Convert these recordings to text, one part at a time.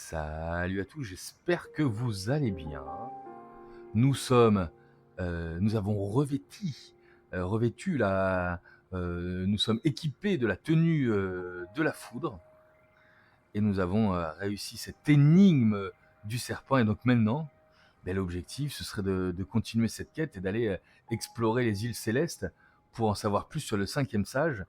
Salut à tous, j'espère que vous allez bien. Nous avons revêtu nous sommes équipés de la tenue de la foudre et nous avons réussi cette énigme du serpent. Et donc maintenant, l'objectif ce serait de continuer cette quête et d'aller explorer les îles célestes pour en savoir plus sur le 5e sage.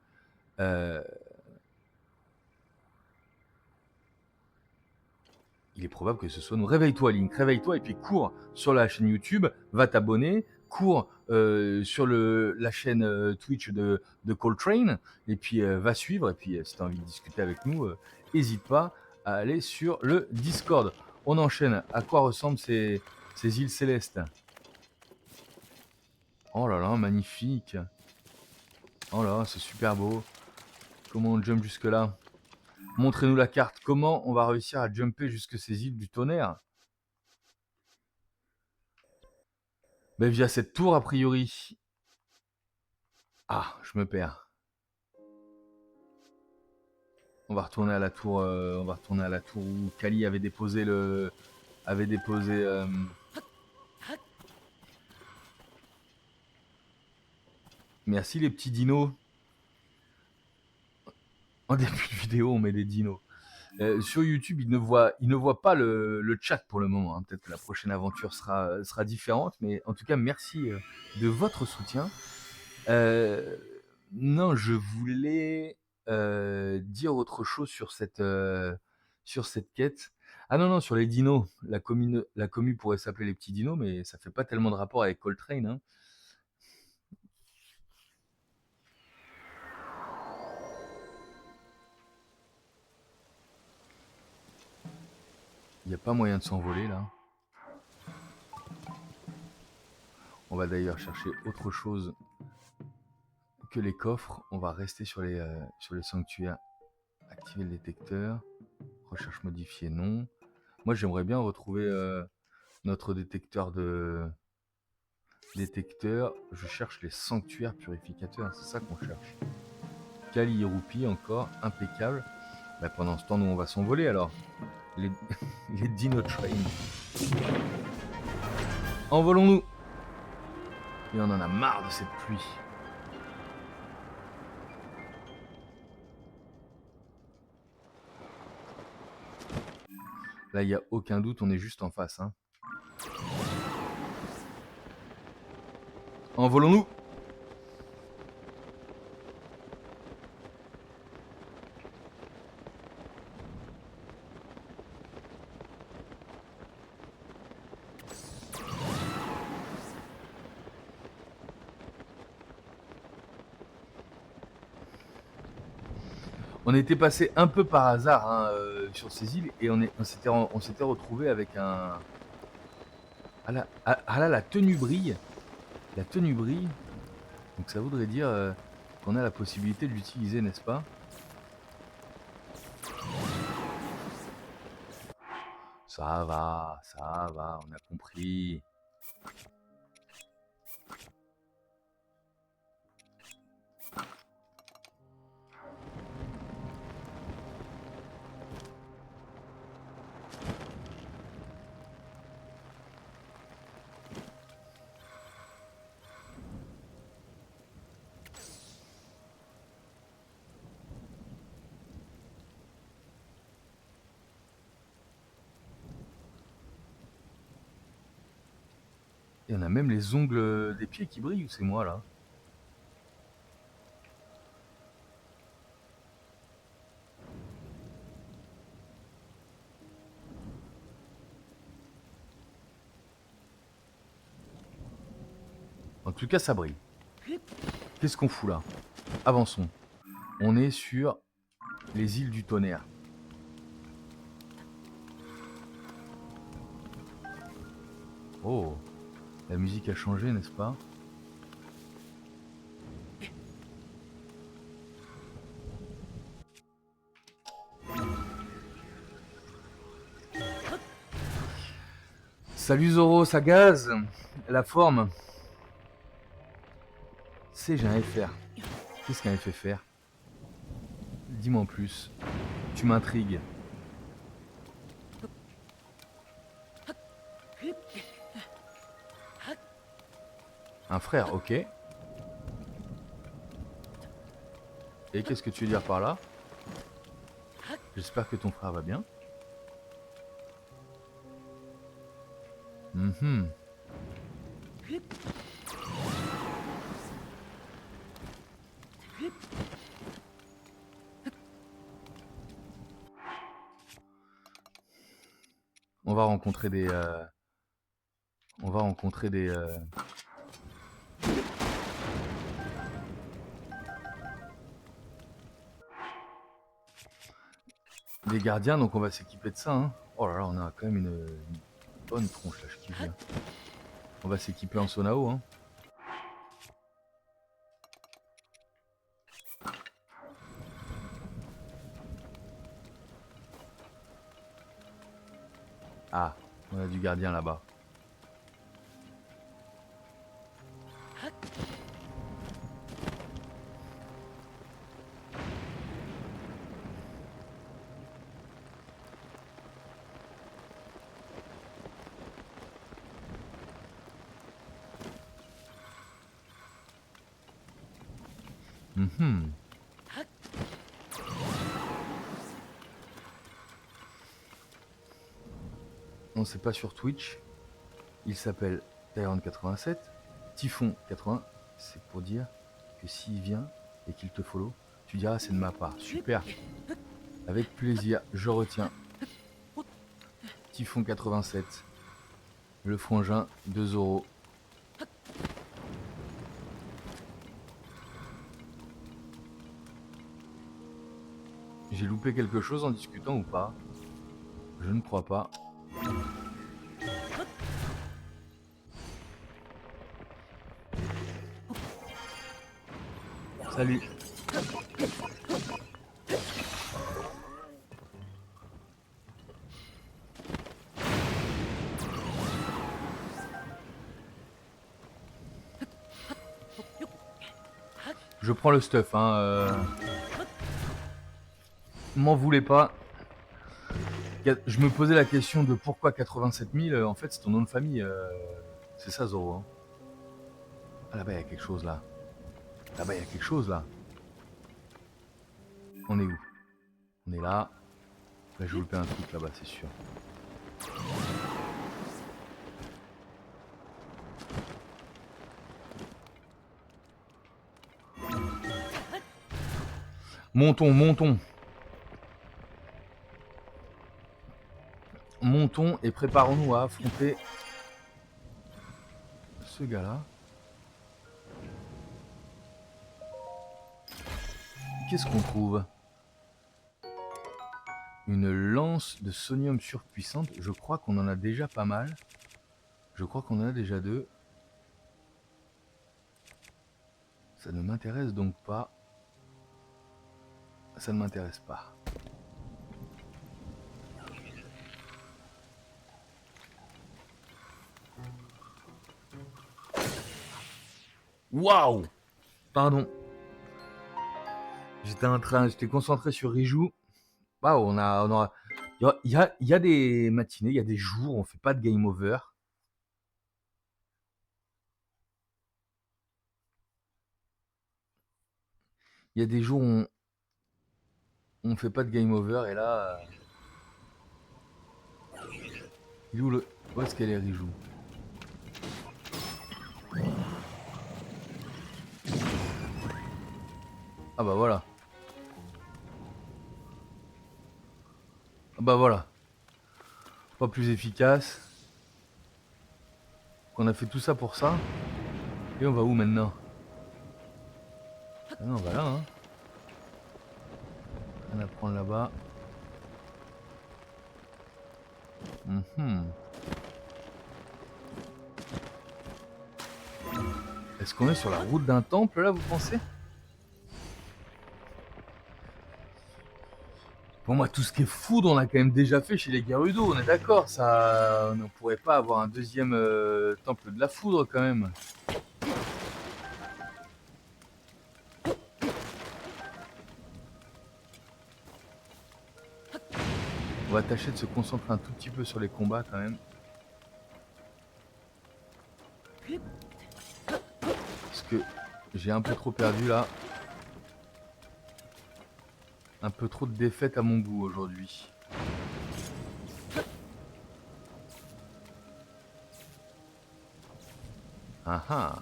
Il est probable que ce soit nous. Réveille-toi, Link, réveille-toi et puis cours sur la chaîne YouTube, va t'abonner, cours sur la chaîne Twitch de Coltrane et puis va suivre. Et puis si tu as envie de discuter avec nous, n'hésite pas à aller sur le Discord. On enchaîne. À quoi ressemblent ces îles célestes? Oh là là, magnifique. Oh là, c'est super beau. Comment on jump jusque là? Montrez-nous la carte. Comment on va réussir à jumper jusque ces îles du tonnerre? Via cette tour, a priori. Ah, je me perds. On va retourner à la tour. Où Kali avait déposé le. Merci les petits dinos. En début de vidéo, on met des dinos. Sur YouTube, ils ne voient pas le chat pour le moment. Hein. Peut-être que la prochaine aventure sera différente, mais en tout cas, merci de votre soutien. Non, je voulais dire autre chose sur cette quête. Ah non, sur les dinos. La commu pourrait s'appeler les petits dinos, mais ça fait pas tellement de rapport avec Coltrane. Hein. Il n'y a pas moyen de s'envoler là. On va d'ailleurs chercher autre chose que les coffres. On va rester sur les sanctuaires. Activer le détecteur. Recherche modifiée, non. Moi, j'aimerais bien retrouver notre détecteur. Je cherche les sanctuaires purificateurs. C'est ça qu'on cherche. Kali et Roupi, encore, impeccable. Pendant ce temps, nous, on va s'envoler alors. Les Dino Train. Envolons-nous. Et on en a marre de cette pluie. Là, il n'y a aucun doute, on est juste en face. Hein. Envolons-nous. On était passé un peu par hasard sur ces îles et on s'était retrouvé avec un... Ah là, la tenue brille. La tenue brille. Donc ça voudrait dire qu'on a la possibilité de l'utiliser, n'est-ce pas? Ça va, on a compris. Et on a même les ongles des pieds qui brillent, ou c'est moi là? En tout cas, ça brille. Qu'est-ce qu'on fout là? Avançons. On est sur les îles du tonnerre. Oh, la musique a changé, n'est-ce pas? Salut Zoro, ça gaze. La forme. C'est, j'ai un FR. Qu'est-ce qu'un FFR? Dis-moi en plus. Tu m'intrigues. Un frère, ok. Et qu'est-ce que tu veux dire par là? J'espère que ton frère va bien. Mhm. On va rencontrer des... On va rencontrer des gardiens, donc on va s'équiper de ça. Hein. Oh là là, on a quand même une bonne tronche là, je kiffe bien. On va s'équiper en Sonao. Hein. Ah, on a du gardien là-bas. Mhm. Non, c'est pas sur Twitch. Il s'appelle Tyrant87. Typhon 80. C'est pour dire que s'il vient et qu'il te follow, tu diras c'est de ma part. Super. Avec plaisir, je retiens. Typhon 87. Le frangin, 2 euros. J'ai loupé quelque chose en discutant ou pas? Je ne crois pas. Salut. Je prends le stuff, hein. M'en voulez pas. Je me posais la question de pourquoi 87 000. En fait, c'est ton nom de famille. C'est ça, Zoro. Hein. Ah, là-bas, il y a quelque chose, là. Là-bas, il y a quelque chose, là. On est où? On est là. Là, j'ai loupé un truc, là-bas, c'est sûr. Montons, montons. Montons et préparons-nous à affronter ce gars-là. Qu'est-ce qu'on trouve? Une lance de sonium surpuissante. Je crois qu'on en a déjà pas mal. Je crois qu'on en a déjà 2. Ça ne m'intéresse donc pas. Ça ne m'intéresse pas. Waouh! Pardon. J'étais concentré sur Riju. Waouh, il y a des matinées, il y a des jours où on fait pas de game over. Il y a des jours où on fait pas de game over et là... Où est-ce qu'elle est, Riju? Ah bah voilà. Ah bah voilà. Pas plus efficace. On a fait tout ça pour ça. Et on va où maintenant? Ah non, on va là, hein. On va prendre là-bas. Est-ce qu'on est sur la route d'un temple là, vous pensez? Pour moi, tout ce qui est foudre, on a quand même déjà fait chez les Gerudo, on est d'accord. Ça, on ne pourrait pas avoir un deuxième temple de la foudre quand même. On va tâcher de se concentrer un tout petit peu sur les combats quand même. J'ai un peu trop perdu là. Un peu trop de défaites à mon goût aujourd'hui. Ah ah.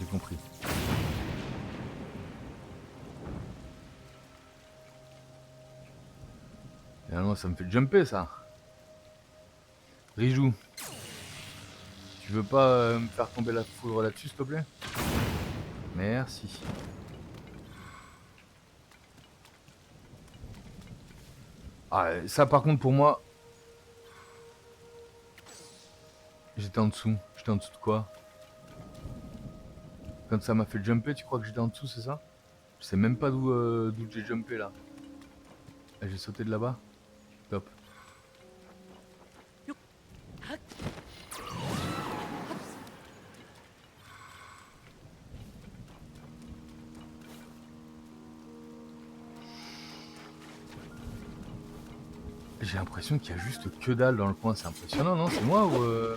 J'ai compris. Finalement ça me fait jumper ça. Rijou. Tu veux pas me faire tomber la foudre là-dessus s'il te plaît? Merci. Ah ça par contre pour moi... J'étais en dessous. J'étais en dessous de quoi? Quand ça m'a fait jumper, tu crois que j'étais en dessous, c'est ça? Je sais même pas d'où j'ai jumpé là. Ah, j'ai sauté de là-bas. Top. J'ai l'impression qu'il y a juste que dalle dans le coin, c'est impressionnant, non? C'est moi ou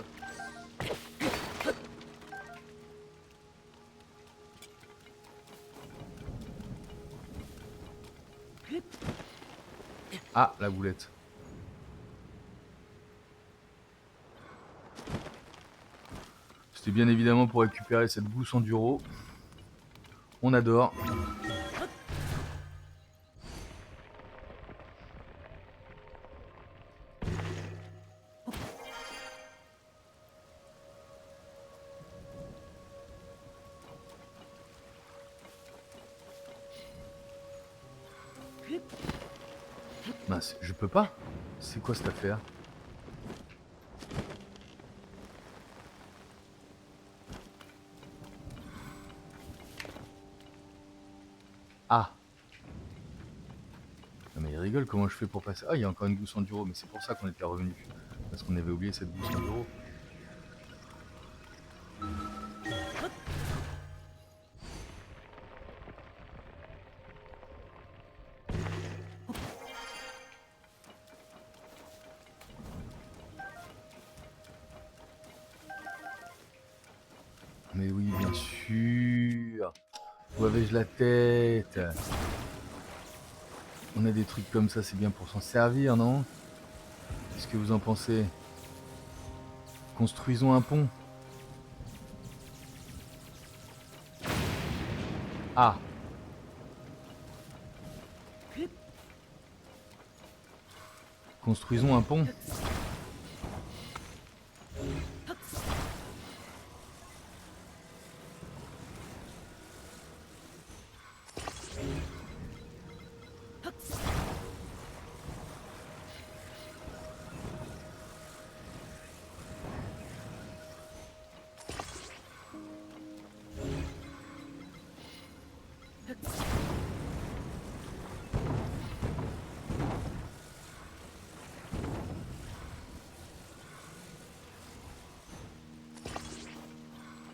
Ah, la boulette. C'était bien évidemment pour récupérer cette gousse enduro. On adore. Mince, je peux pas? C'est quoi cette affaire? Ah. Non mais il rigole, comment je fais pour passer? Ah, il y a encore une gousse enduro, mais c'est pour ça qu'on était revenu. Parce qu'on avait oublié cette gousse enduro. Mais oui, bien sûr. Où avais-je la tête? On a des trucs comme ça, c'est bien pour s'en servir, non? Qu'est-ce que vous en pensez? Construisons un pont. Ah. Construisons un pont.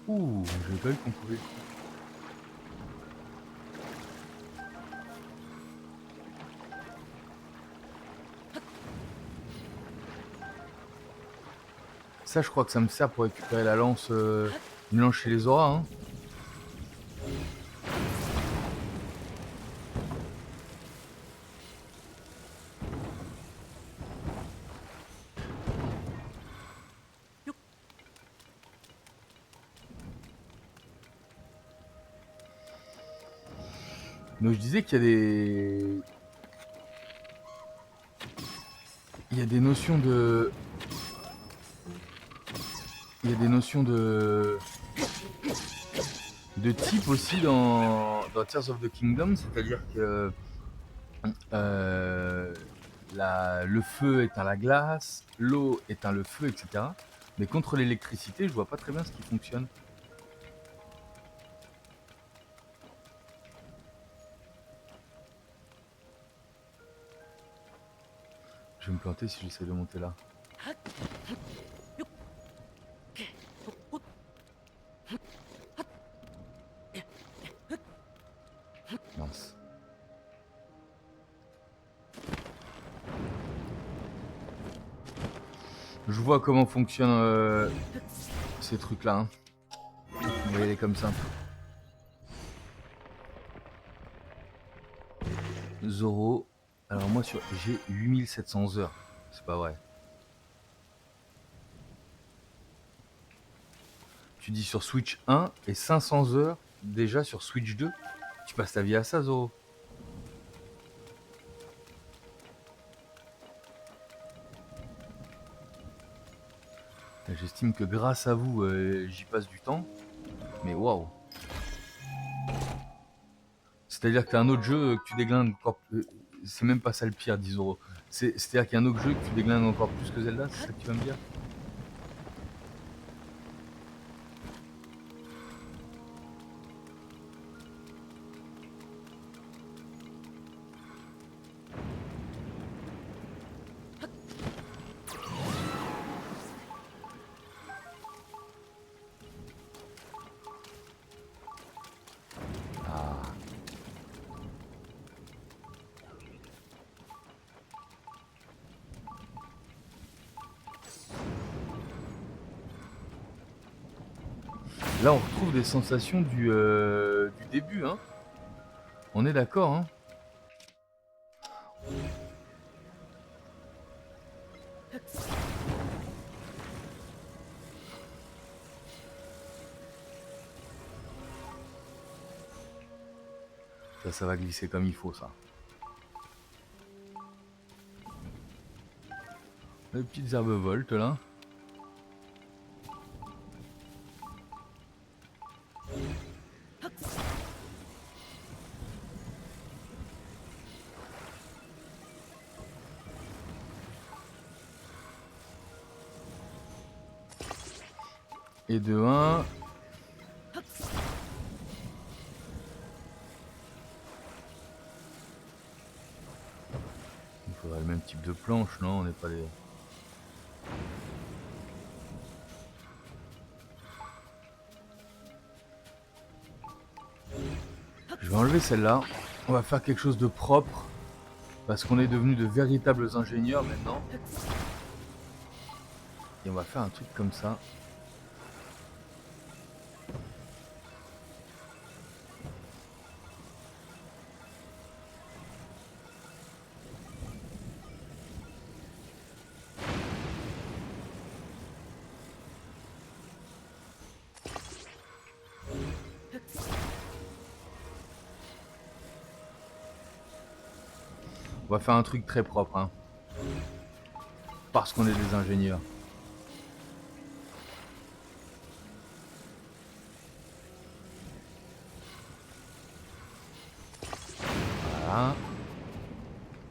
Ouh, j'ai pas eu qu'on pouvait. Ça, je crois que ça me sert pour récupérer la lance, une lance chez les auras. Hein. Donc je disais qu'il y a des... Il y a des notions de... Il y a des notions de type aussi dans Tears of the Kingdom, c'est-à-dire que le feu éteint la glace, l'eau éteint le feu, etc. Mais contre l'électricité, je vois pas très bien ce qui fonctionne. Je vais me planter si j'essaie de monter là. Mince. Je vois comment fonctionnent ces trucs-là. Hein. On va y aller comme ça. Zoro. Alors moi j'ai 8700 heures. C'est pas vrai. Tu dis sur Switch 1 et 500 heures déjà sur Switch 2. Tu passes ta vie à ça, Zoro. J'estime que grâce à vous, j'y passe du temps. Mais waouh. C'est-à-dire que t'as un autre jeu que tu déglingues encore plus. C'est même pas ça le pire, 10 euros. C'est-à-dire qu'il y a un autre jeu que tu déglingues encore plus que Zelda, c'est ça que tu vas me dire? Ah. Là, on retrouve des sensations du début, hein. On est d'accord, hein. Ça va glisser comme il faut, ça. Les petites herbes voltes, là. Et de 1. Il faudrait le même type de planche, non? On n'est pas des... Je vais enlever celle-là. On va faire quelque chose de propre. Parce qu'on est devenus de véritables ingénieurs maintenant. Et on va faire un truc comme ça. On va faire un truc très propre, hein. Parce qu'on est des ingénieurs. Voilà.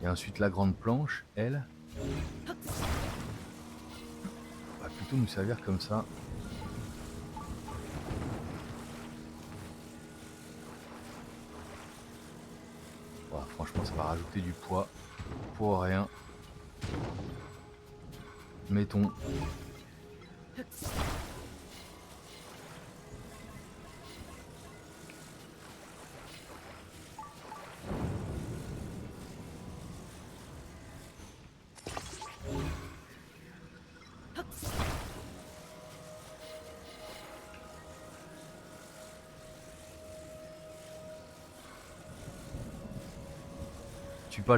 Et ensuite la grande planche, elle, va plutôt nous servir comme ça. Voilà, franchement, ça va rajouter du poids pour rien. Mettons.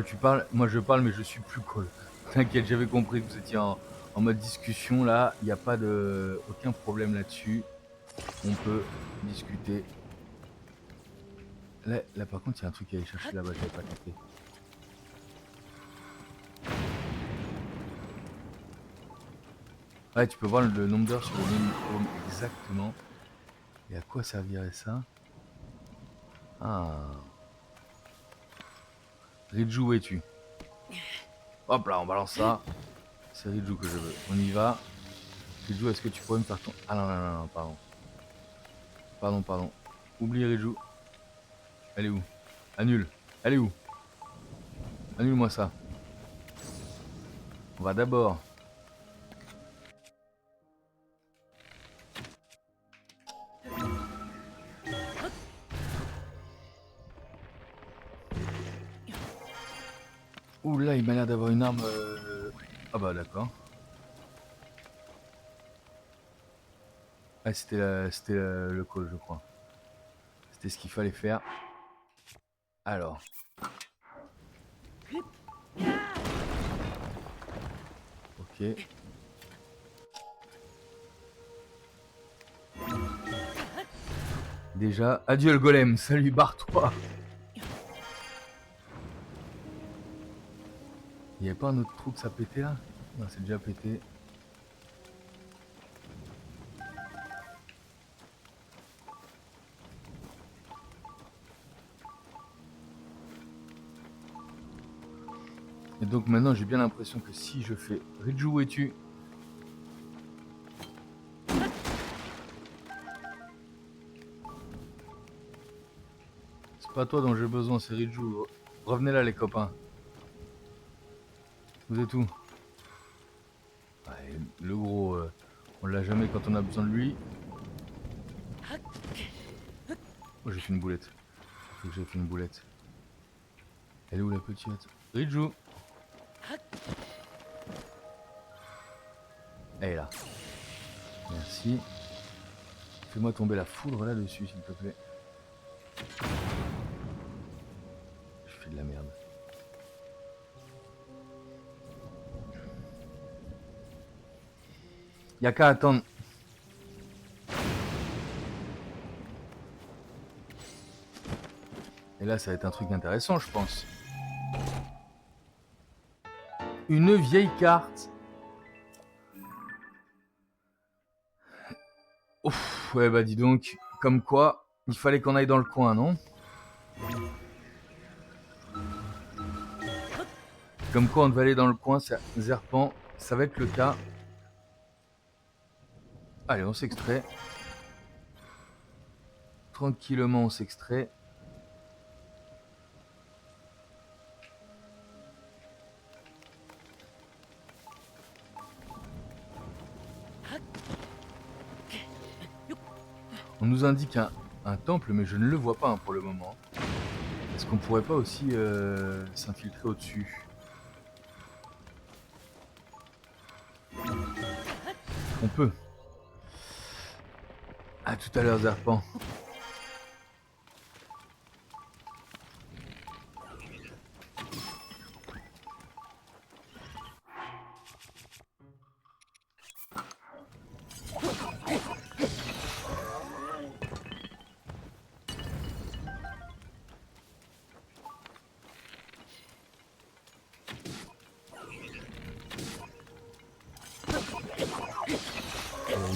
Tu parles, moi je parle mais je suis plus cool. T'inquiète, j'avais compris que vous étiez en mode discussion là, il n'y a pas de aucun problème là-dessus. On peut discuter. Là par contre il y a un truc à aller chercher là-bas, j'avais pas capté. Ouais, tu peux voir le nombre d'heures sur le même home exactement. Et à quoi servirait ça? Ah. Riju, où es-tu? Hop là, on balance ça. C'est Riju que je veux. On y va. Riju, est-ce que tu pourrais me faire ton... Ah non, non, non, non, pardon. Pardon. Oublie Riju. Elle est où? Annule. Elle est où? Annule-moi ça. On va d'abord... Ouh là, il m'a l'air d'avoir une arme... Ah bah d'accord. Ah, c'était le call, je crois. C'était ce qu'il fallait faire. Alors. Ok. Déjà, adieu le golem, salut, barre-toi. Il n'y avait pas un autre trou que ça pétait là? Non, c'est déjà pété. Et donc maintenant j'ai bien l'impression que si je fais Riju, où es-tu? C'est pas toi dont j'ai besoin, c'est Riju. Revenez là les copains. Vous êtes où? Ouais, le gros, on l'a jamais quand on a besoin de lui. Oh, j'ai fait une boulette. Faut que j'ai fait une boulette. Elle est où la petite? Riju. Elle est là. Merci. Fais-moi tomber la foudre là-dessus, s'il te plaît. Je fais de la merde. Y'a qu'à attendre. Et là, ça va être un truc intéressant, je pense. Une vieille carte. Ouf, ouais, bah dis donc. Comme quoi, il fallait qu'on aille dans le coin, non? Comme quoi, on devait aller dans le coin, Zerpan. Ça va être le cas. Allez, on s'extrait. Tranquillement, on s'extrait. On nous indique un temple, mais je ne le vois pas pour le moment. Est-ce qu'on pourrait pas aussi s'infiltrer au-dessus? On peut. À tout à l'heure, Zerpan.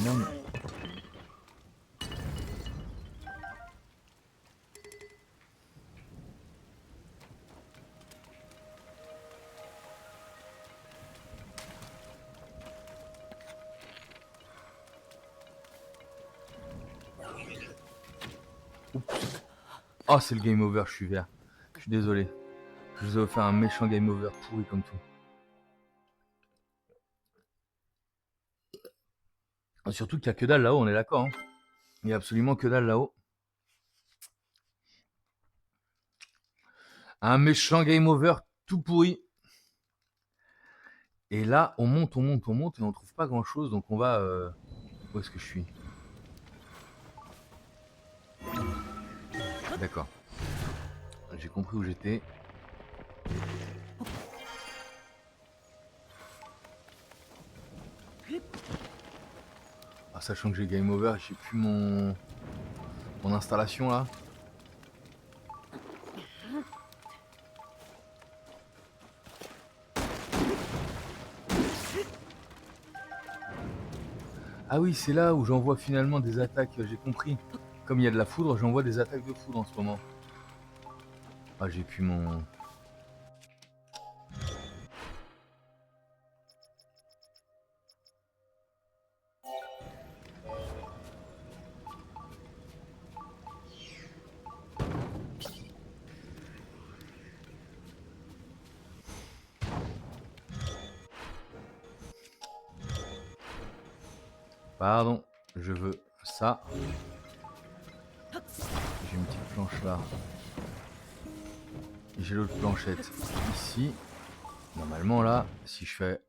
Non. Oh, c'est le game over, je suis vert. Je suis désolé. Je vous ai offert un méchant game over pourri comme tout. Surtout qu'il n'y a que dalle là-haut, on est d'accord. Hein. Il n'y a absolument que dalle là-haut. Un méchant game over tout pourri. Et là, on monte et on trouve pas grand chose. Donc on va... Où est-ce que je suis? D'accord. J'ai compris où j'étais. Ah, sachant que j'ai game over, j'ai plus mon installation là. Ah oui, c'est là où j'envoie finalement des attaques, j'ai compris. Comme il y a de la foudre, j'envoie des attaques de foudre en ce moment. Ah, j'ai plus mon... Pardon, je veux ça. J'ai une petite planche là. J'ai l'autre planchette ici. Normalement là, si je fais...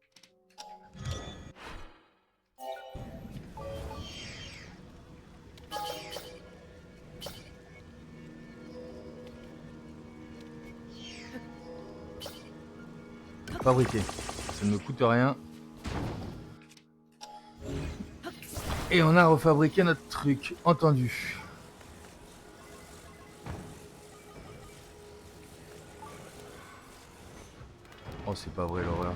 fabriquer. Ça ne me coûte rien. Et on a refabriqué notre truc, entendu. Oh, c'est pas vrai l'horreur.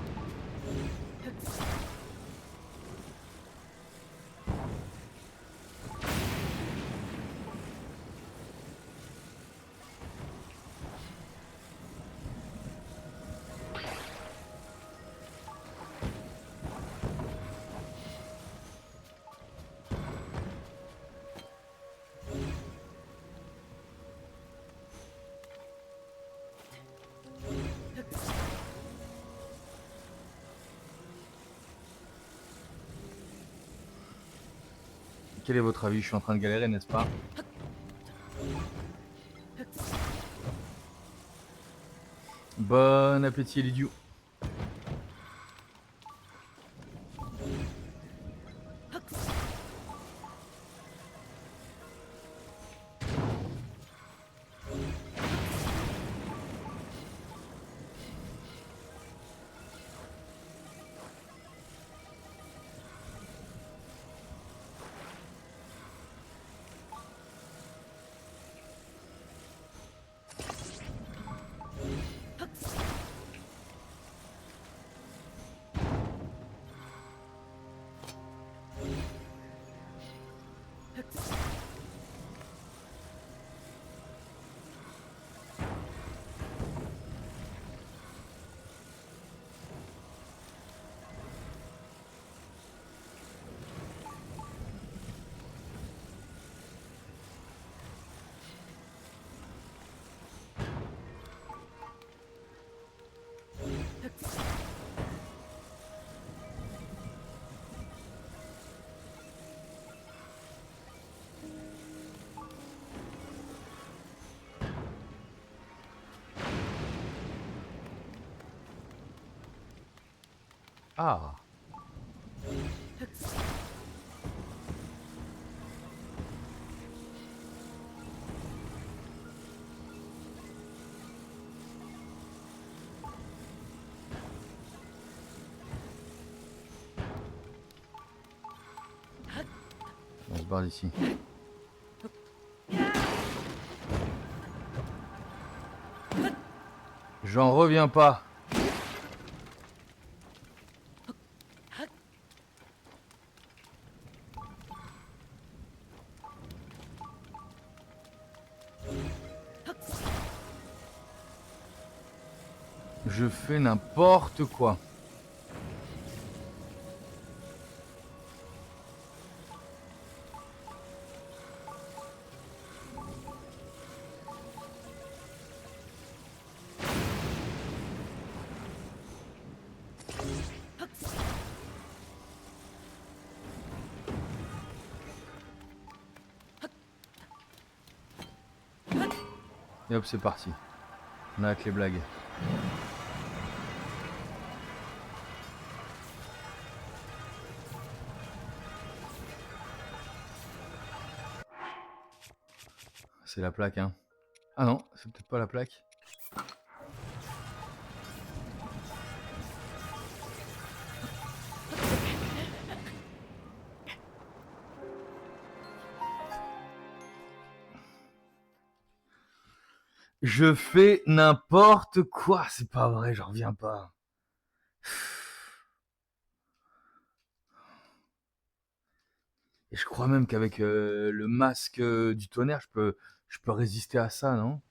Quel est votre avis? Je suis en train de galérer, n'est-ce pas? Bon appétit, l'idiot. Ah. On se barre d'ici. J'en reviens pas. Je fais n'importe quoi. Et hop, c'est parti. On arrête les blagues. C'est la plaque, hein. Ah non, c'est peut-être pas la plaque. Je fais n'importe quoi. C'est pas vrai, j'en reviens pas. Et je crois même qu'avec le masque du tonnerre, je peux résister à ça, non?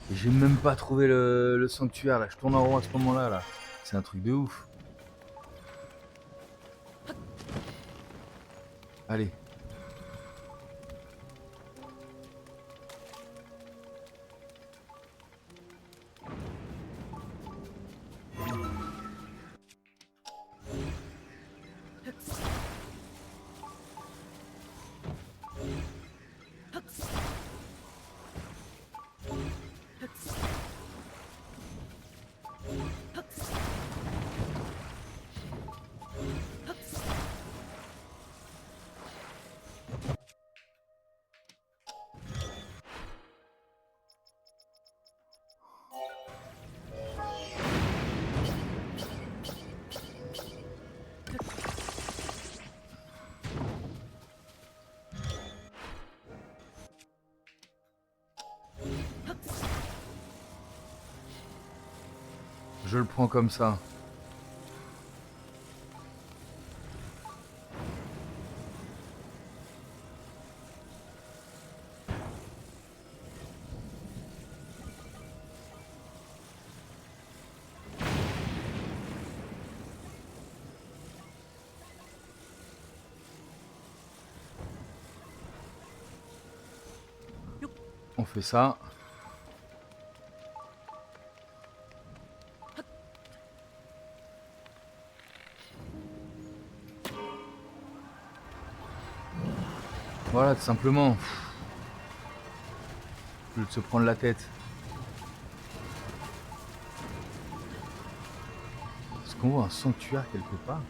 Et j'ai même pas trouvé le sanctuaire là. Je tourne en rond à ce moment-là là. C'est un truc de ouf. Allez. Je le prends comme ça. On fait ça. Voilà, tout simplement. Au lieu de se prendre la tête. Est-ce qu'on voit un sanctuaire quelque part?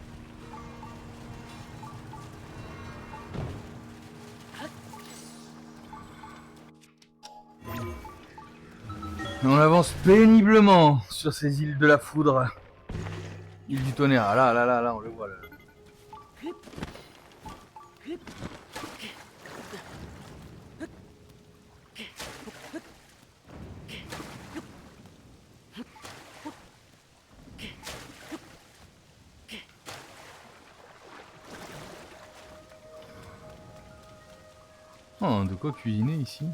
On avance péniblement sur ces îles de la foudre. Île du tonnerre. Ah là, on le voit là. Oh, de quoi cuisiner ici?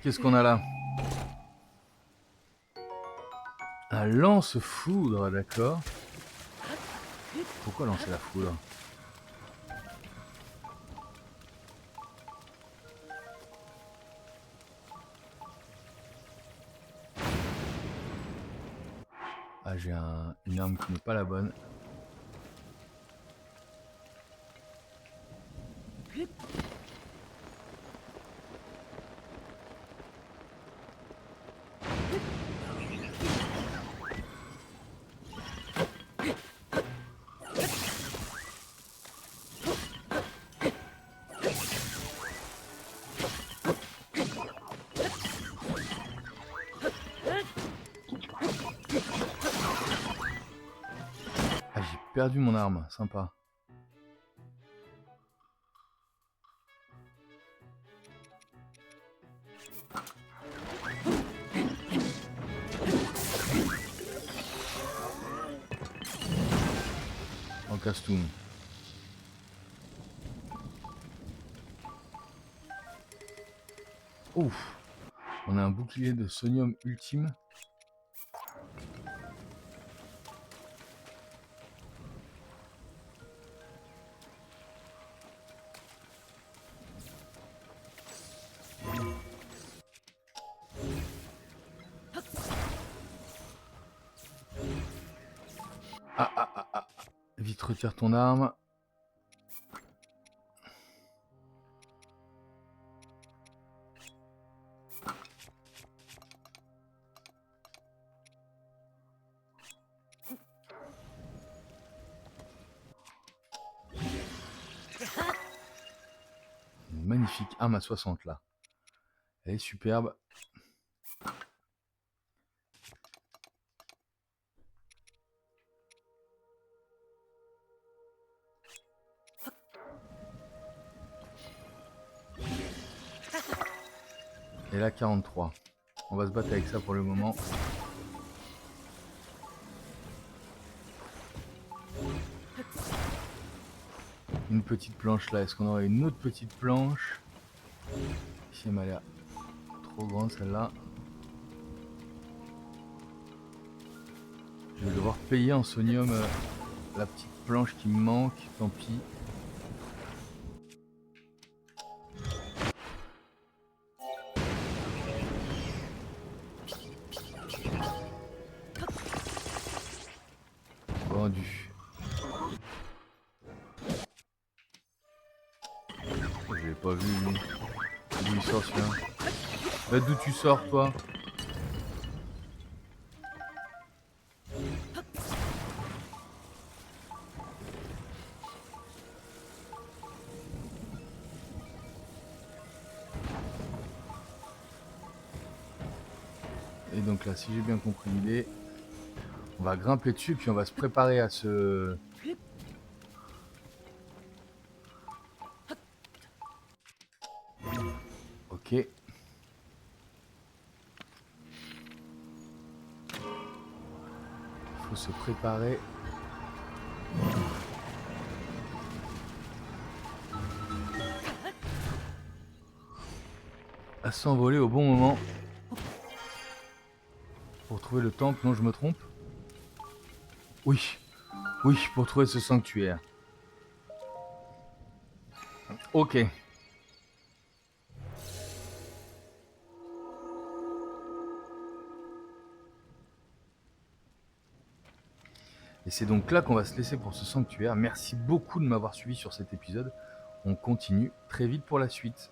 Qu'est-ce qu'on a là? Un lance-foudre, d'accord. Pourquoi lancer la foudre? Ah, j'ai une arme qui n'est pas la bonne. Ah, j'ai perdu mon arme, sympa. En castoum. Ouf. On a un bouclier de sonium ultime. Ah. Vite, retire ton arme. Une magnifique arme à 60 là. Elle est superbe. Et là 43. On va se battre avec ça pour le moment. Une petite planche là. Est-ce qu'on aurait une autre petite planche? Si elle m'a l'air trop grande celle-là. Je vais devoir payer en sonium la petite planche qui me manque. Tant pis. Vendu. Je l'ai pas vu lui. D'où il sort celui-là? Bah, d'où tu sors toi? donc là, si j'ai bien compris l'idée, on va grimper dessus, puis on va se préparer à se... Ok. Il faut se préparer. À s'envoler au bon moment. Pour trouver le temple, non je me trompe? Oui, oui, pour trouver ce sanctuaire. Ok. Et c'est donc là qu'on va se laisser pour ce sanctuaire. Merci beaucoup de m'avoir suivi sur cet épisode. On continue très vite pour la suite.